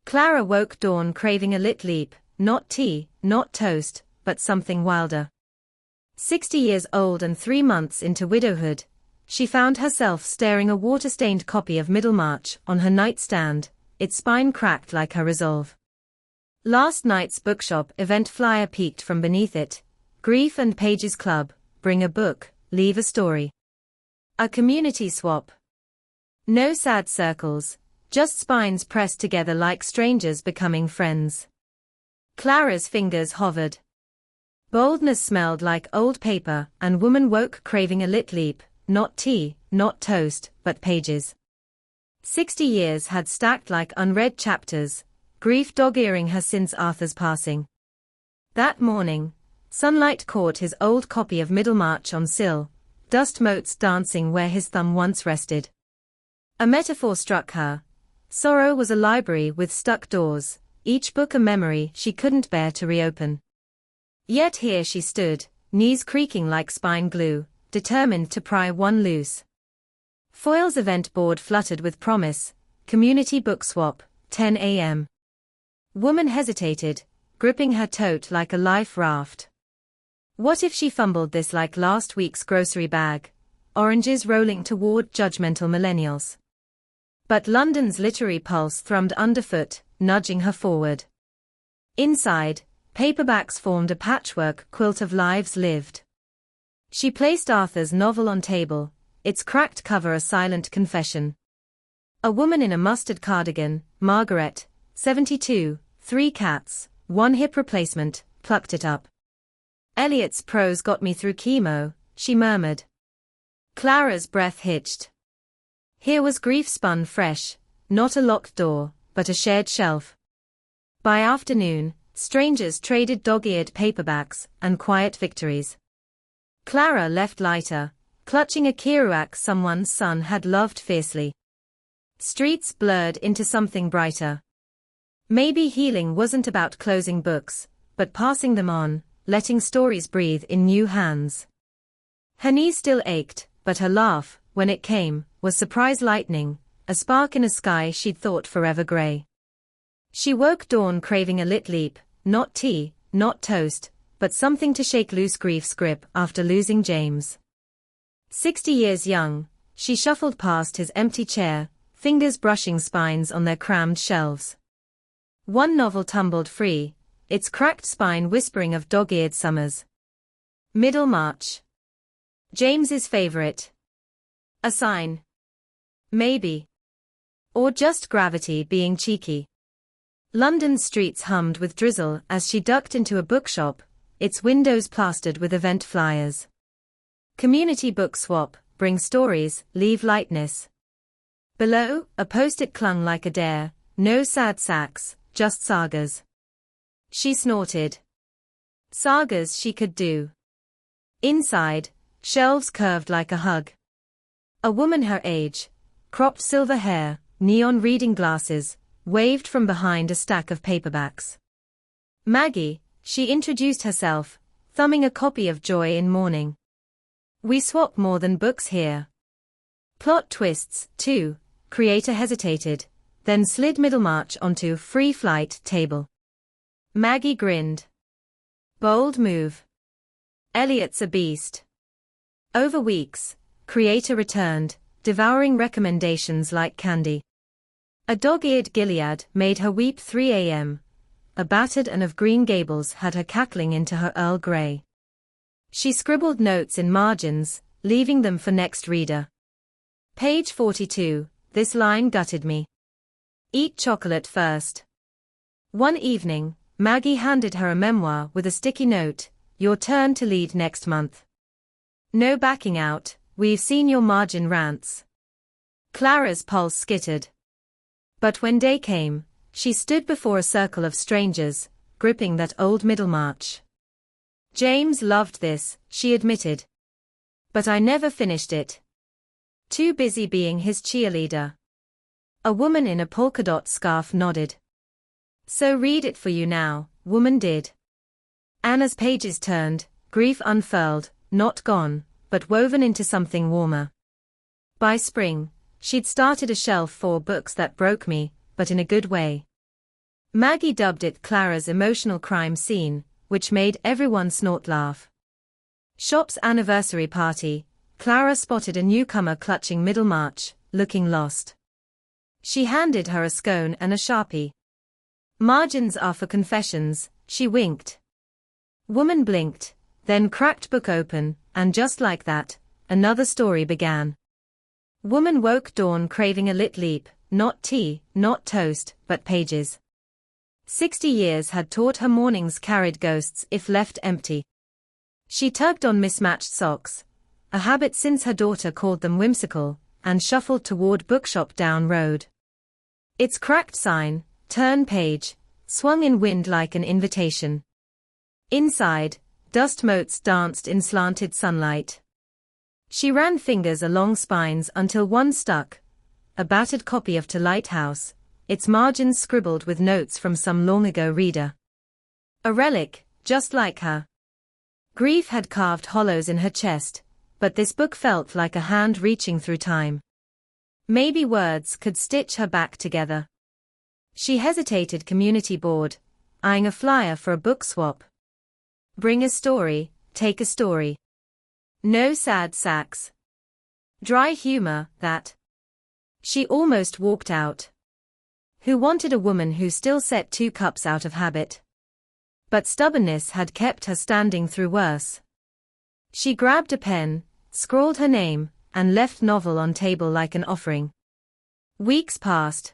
Clara woke dawn craving a lit leap, not tea, not toast, but something wilder. 60 years old and 3 months into widowhood, she found herself staring a water-stained copy of Middlemarch on her nightstand, its spine cracked like her resolve. Last night's bookshop event flyer peeked from beneath it. Grief and Pages Club, bring a book, leave a story. A community swap. No sad circles, just spines pressed together like strangers becoming friends. Clara's fingers hovered. Boldness smelled like old paper, and woman woke craving a lit leap, not tea, not toast, but pages. 60 years had stacked like unread chapters, grief dog-earing her since Arthur's passing. That morning, sunlight caught his old copy of Middlemarch on sill, dust motes dancing where his thumb once rested. A metaphor struck her. Sorrow was a library with stuck doors, each book a memory she couldn't bear to reopen. Yet here she stood, knees creaking like spine glue, determined to pry one loose. Foyle's event board fluttered with promise, community book swap, 10 a.m. Woman hesitated, gripping her tote like a life raft. What if she fumbled this like last week's grocery bag, oranges rolling toward judgmental millennials? But London's literary pulse thrummed underfoot, nudging her forward. Inside, paperbacks formed a patchwork quilt of lives lived. She placed Arthur's novel on table, its cracked cover a silent confession. A woman in a mustard cardigan, Margaret, 72, 3 cats, 1 hip replacement, plucked it up. Eliot's prose got me through chemo, she murmured. Clara's breath hitched. Here was grief spun fresh, not a locked door, but a shared shelf. By afternoon, strangers traded dog-eared paperbacks and quiet victories. Clara left lighter, clutching a Kerouac someone's son had loved fiercely. Streets blurred into something brighter. Maybe healing wasn't about closing books, but passing them on, letting stories breathe in new hands. Her knees still ached, but her laugh, when it came, was surprise lightning, a spark in a sky she'd thought forever grey. She woke dawn craving a lit leap, not tea, not toast, but something to shake loose grief's grip after losing James. 60 years young, she shuffled past his empty chair, fingers brushing spines on their crammed shelves. One novel tumbled free, its cracked spine whispering of dog-eared summers. Middlemarch. James's favorite. A sign. Maybe. Or just gravity being cheeky. London's streets hummed with drizzle as she ducked into a bookshop, its windows plastered with event flyers. Community book swap, bring stories, leave lightness. Below, a post-it clung like a dare, no sad sacks, just sagas. She snorted. Sagas she could do. Inside, shelves curved like a hug. A woman her age, cropped silver hair, neon reading glasses, waved from behind a stack of paperbacks. Maggie, she introduced herself, thumbing a copy of Joy in Mourning. We swap more than books here. Plot twists, too, creator hesitated, then slid Middlemarch onto free flight table. Maggie grinned. Bold move. Eliot's a beast. Over weeks, creator returned, devouring recommendations like candy. A dog-eared Gilead made her weep 3 a.m. A battered Anne of Green Gables had her cackling into her Earl Grey. She scribbled notes in margins, leaving them for next reader. Page 42, this line gutted me. Eat chocolate first. One evening, Maggie handed her a memoir with a sticky note, your turn to lead next month. No backing out, we've seen your margin rants. Clara's pulse skittered. But when day came, she stood before a circle of strangers, gripping that old Middlemarch. James loved this, she admitted. But I never finished it. Too busy being his cheerleader. A woman in a polka-dot scarf nodded. So read it for you now, woman did. Anna's pages turned, grief unfurled, not gone, but woven into something warmer. By spring, she'd started a shelf for books that broke me, but in a good way. Maggie dubbed it Clara's emotional crime scene, which made everyone snort laugh. Shop's anniversary party, Clara spotted a newcomer clutching Middlemarch, looking lost. She handed her a scone and a Sharpie. "Margins are for confessions," she winked. Woman blinked, then cracked book open, and just like that, another story began. Woman woke dawn craving a lit leap, not tea, not toast, but pages. 60 years had taught her mornings carried ghosts if left empty. She tugged on mismatched socks, a habit since her daughter called them whimsical, and shuffled toward bookshop down road. Its cracked sign, "Turn page," swung in wind like an invitation. Inside, dust motes danced in slanted sunlight. She ran fingers along spines until one stuck, a battered copy of To Lighthouse, its margins scribbled with notes from some long-ago reader. A relic, just like her. Grief had carved hollows in her chest, but this book felt like a hand reaching through time. Maybe words could stitch her back together. She hesitated. Community board, eyeing a flyer for a book swap. Bring a story, take a story. No sad sacks. Dry humor, that. She almost walked out. Who wanted a woman who still set 2 cups out of habit? But stubbornness had kept her standing through worse. She grabbed a pen, scrawled her name, and left novel on table like an offering. Weeks passed.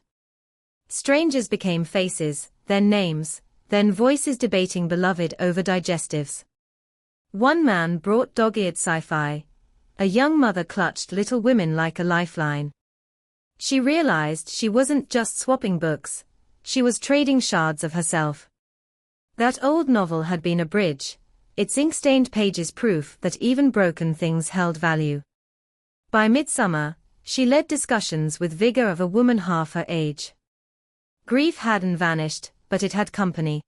Strangers became faces, then names, then voices debating beloved over digestives. One man brought dog-eared sci-fi. A young mother clutched Little Women like a lifeline. She realized she wasn't just swapping books, she was trading shards of herself. That old novel had been a bridge, its ink-stained pages proof that even broken things held value. By midsummer, she led discussions with vigor of a woman half her age. Grief hadn't vanished, but it had company.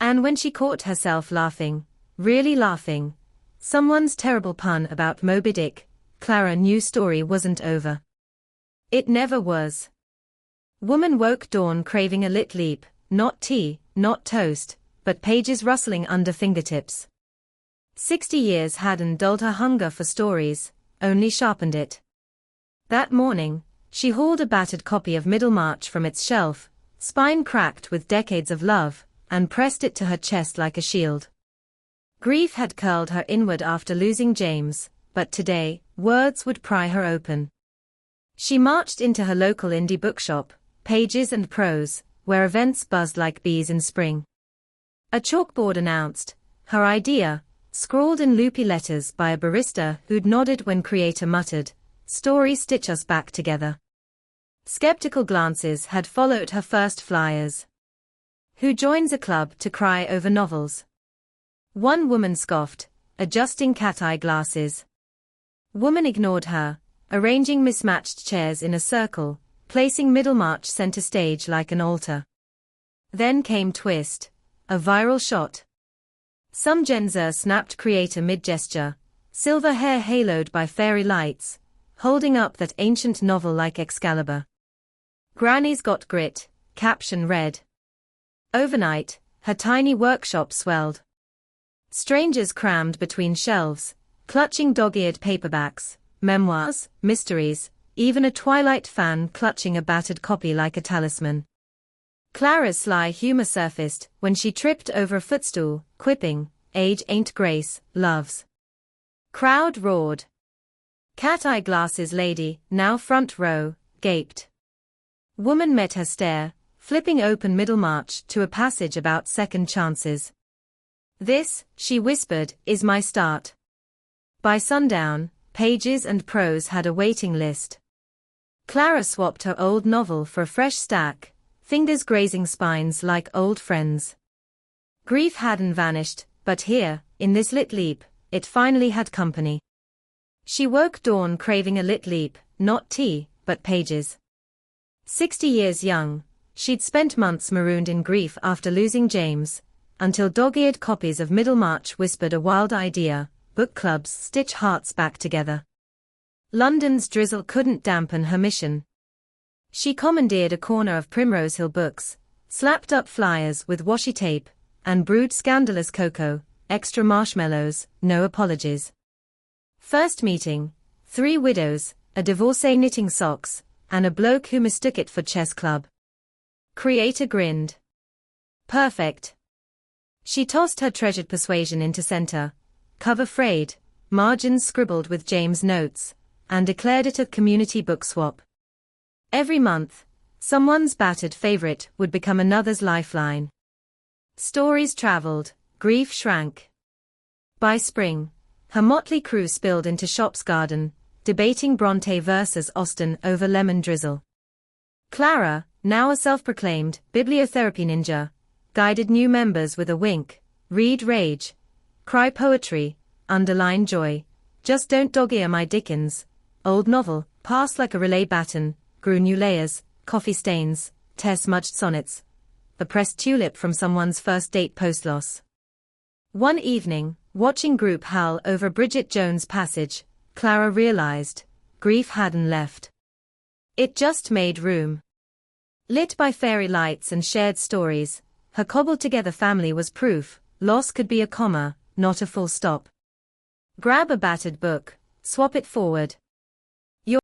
And when she caught herself laughing, really laughing, someone's terrible pun about Moby Dick, Clara knew story wasn't over. It never was. Woman woke dawn craving a lit leap, not tea, not toast, but pages rustling under fingertips. 60 years hadn't dulled her hunger for stories, only sharpened it. That morning, she hauled a battered copy of Middlemarch from its shelf, spine cracked with decades of love, and pressed it to her chest like a shield. Grief had curled her inward after losing James, but today, words would pry her open. She marched into her local indie bookshop, Pages and Prose, where events buzzed like bees in spring. A chalkboard announced her idea, scrawled in loopy letters by a barista who'd nodded when creator muttered, "Stories stitch us back together." Skeptical glances had followed her first flyers. Who joins a club to cry over novels? One woman scoffed, adjusting cat-eye glasses. Woman ignored her, arranging mismatched chairs in a circle, placing Middlemarch center stage like an altar. Then came Twist, a viral shot. Some Gen Z snapped creator mid-gesture, silver hair haloed by fairy lights, holding up that ancient novel like Excalibur. Granny's got grit, caption read. Overnight, her tiny workshop swelled. Strangers crammed between shelves, clutching dog-eared paperbacks, memoirs, mysteries, even a Twilight fan clutching a battered copy like a talisman. Clara's sly humor surfaced when she tripped over a footstool, quipping, "Age ain't grace, loves." Crowd roared. Cat-eye glasses lady, now front row, gaped. Woman met her stare, flipping open Middlemarch to a passage about second chances. "This," she whispered, "is my start." By sundown, Pages and Prose had a waiting list. Clara swapped her old novel for a fresh stack, fingers grazing spines like old friends. Grief hadn't vanished, but here, in this lit leap, it finally had company. She woke dawn craving a lit leap, not tea, but pages. 60 years young, she'd spent months marooned in grief after losing James, until dog-eared copies of Middlemarch whispered a wild idea: book clubs stitch hearts back together. London's drizzle couldn't dampen her mission. She commandeered a corner of Primrose Hill Books, Slapped up flyers with washi tape, and brewed scandalous cocoa, extra marshmallows, no apologies. First meeting, 3 widows, a divorcee knitting socks, and a bloke who mistook it for chess club. Creator grinned. Perfect. She tossed her treasured persuasion into center, cover frayed, margins scribbled with James notes, and declared it a community book swap. Every month, someone's battered favorite would become another's lifeline. Stories traveled, grief shrank. By spring, her motley crew spilled into Shop's garden, debating Bronte versus Austen over lemon drizzle. Clara, now a self-proclaimed bibliotherapy ninja, guided new members with a wink: read rage, cry poetry, underline joy, just don't dog-ear my Dickens, old novel, pass like a relay baton, grew new layers, coffee stains, tear-smudged sonnets, a pressed tulip from someone's first date post-loss. One evening, watching group howl over Bridget Jones' Passage, Clara realized, grief hadn't left. It just made room. Lit by fairy lights and shared stories, her cobbled-together family was proof: loss could be a comma, not a full stop. Grab a battered book, swap it forward,